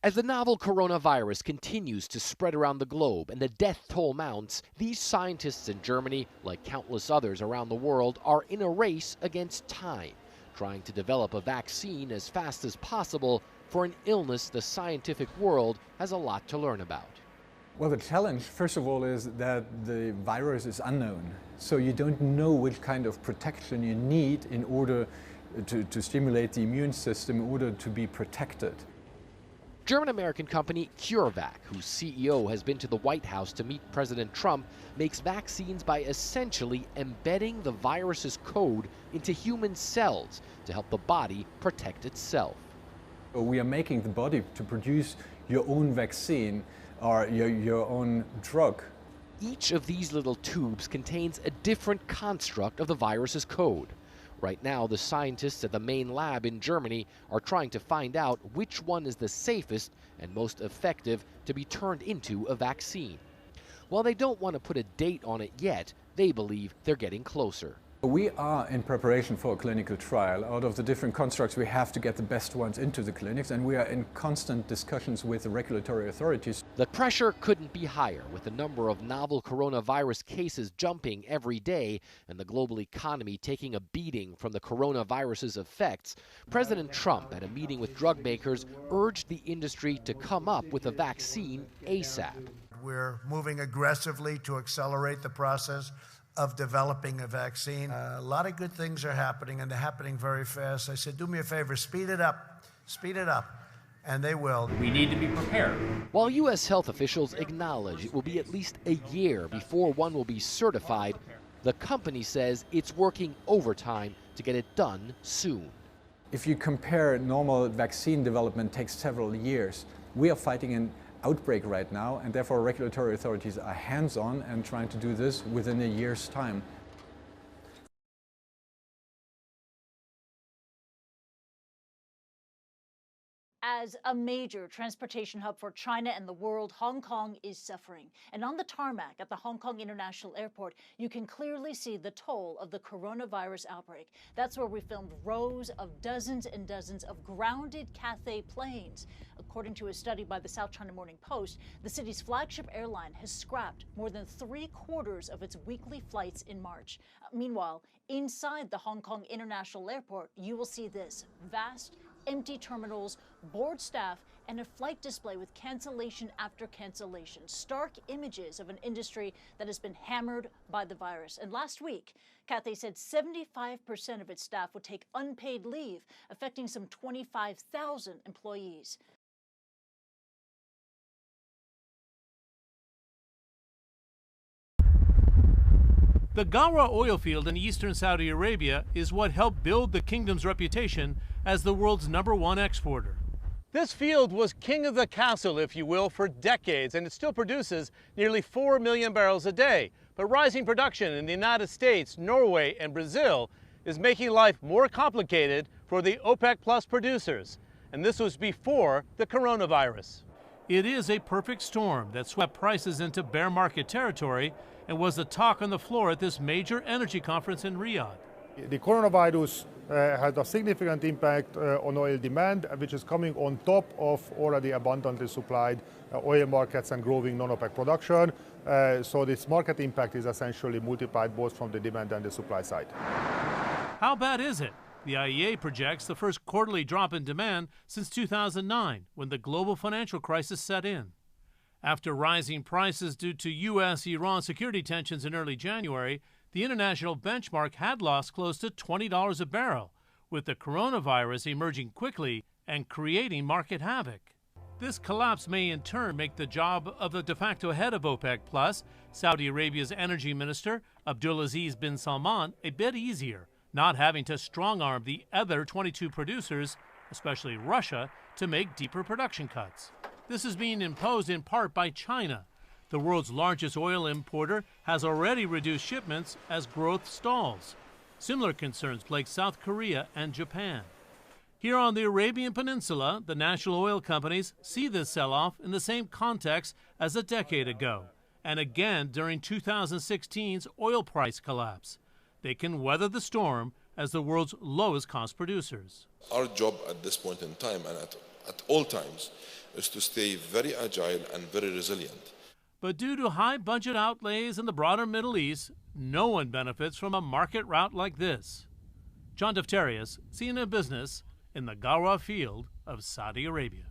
As the novel coronavirus continues to spread around the globe and the death toll mounts, these scientists in Germany, like countless others around the world, are in a race against time, trying to develop a vaccine as fast as possible for an illness the scientific world has a lot to learn about. Well, the challenge, first of all, is that the virus is unknown. So you don't know which kind of protection you need in order to stimulate the immune system in order to be protected. German-American company CureVac, whose CEO has been to the White House to meet President Trump, makes vaccines by essentially embedding the virus's code into human cells to help the body protect itself. We are making the body to produce your own vaccine or your own drug. Each of these little tubes contains a different construct of the virus's code. Right now, the scientists at the main lab in Germany are trying to find out which one is the safest and most effective to be turned into a vaccine. While they don't want to put a date on it yet, they believe they're getting closer. We are in preparation for a clinical trial. Out of the different constructs, we have to get the best ones into the clinics, and we are in constant discussions with the regulatory authorities. The pressure couldn't be higher, with the number of novel coronavirus cases jumping every day and the global economy taking a beating from the coronavirus's effects. President Trump, at a meeting with drug makers, urged the industry to come up with a vaccine ASAP. We're moving aggressively to accelerate the process of developing a vaccine. A lot of good things are happening, and they're happening very fast. I said, do me a favor, speed it up, and they will. We need to be prepared. While U.S. health officials acknowledge it will be at least a year before one will be certified, the company says it's working overtime to get it done soon. If you compare, normal vaccine development takes several years. We are fighting an outbreak right now, and therefore regulatory authorities are hands-on and trying to do this within a year's time. As a major transportation hub for China and the world, Hong Kong is suffering. And on the tarmac at the Hong Kong International Airport, you can clearly see the toll of the coronavirus outbreak. That's where we filmed rows of dozens and dozens of grounded Cathay planes. According to a study by the South China Morning Post, the city's flagship airline has scrapped more than 3/4 of its weekly flights in March. Meanwhile, inside the Hong Kong International Airport, you will see this: vast, empty terminals, bored staff, and a flight display with cancellation after cancellation. Stark images of an industry that has been hammered by the virus. And last week, Cathay said 75% of its staff would take unpaid leave, affecting some 25,000 employees. The Ghawra oil field in eastern Saudi Arabia is what helped build the kingdom's reputation as the world's #1 exporter. This field was king of the castle, if you will, for decades, and it still produces nearly 4 million barrels a day. But rising production in the United States, Norway, and Brazil is making life more complicated for the OPEC Plus producers. And this was before the coronavirus. It is a perfect storm that swept prices into bear market territory and was the talk on the floor at this major energy conference in Riyadh. The coronavirus had a significant impact on oil demand, which is coming on top of already abundantly supplied oil markets and growing non-OPEC production. So this market impact is essentially multiplied both from the demand and the supply side. How bad is it? The IEA projects the first quarterly drop in demand since 2009, when the global financial crisis set in. After rising prices due to U.S.-Iran security tensions in early January, the international benchmark had lost close to $20 a barrel, with the coronavirus emerging quickly and creating market havoc. This collapse may in turn make the job of the de facto head of OPEC+, Saudi Arabia's energy minister, Abdulaziz bin Salman, a bit easier, not having to strong-arm the other 22 producers, especially Russia, to make deeper production cuts. This is being imposed in part by China. The world's largest oil importer has already reduced shipments as growth stalls. Similar concerns plague South Korea and Japan. Here on the Arabian Peninsula, the national oil companies see this sell-off in the same context as a decade ago, and again during 2016's oil price collapse. They can weather the storm as the world's lowest cost producers. Our job at this point in time and at all times is to stay very agile and very resilient. But due to high budget outlays in the broader Middle East, no one benefits from a market route like this. John Defterius, CNN Business, in the Garwa field of Saudi Arabia.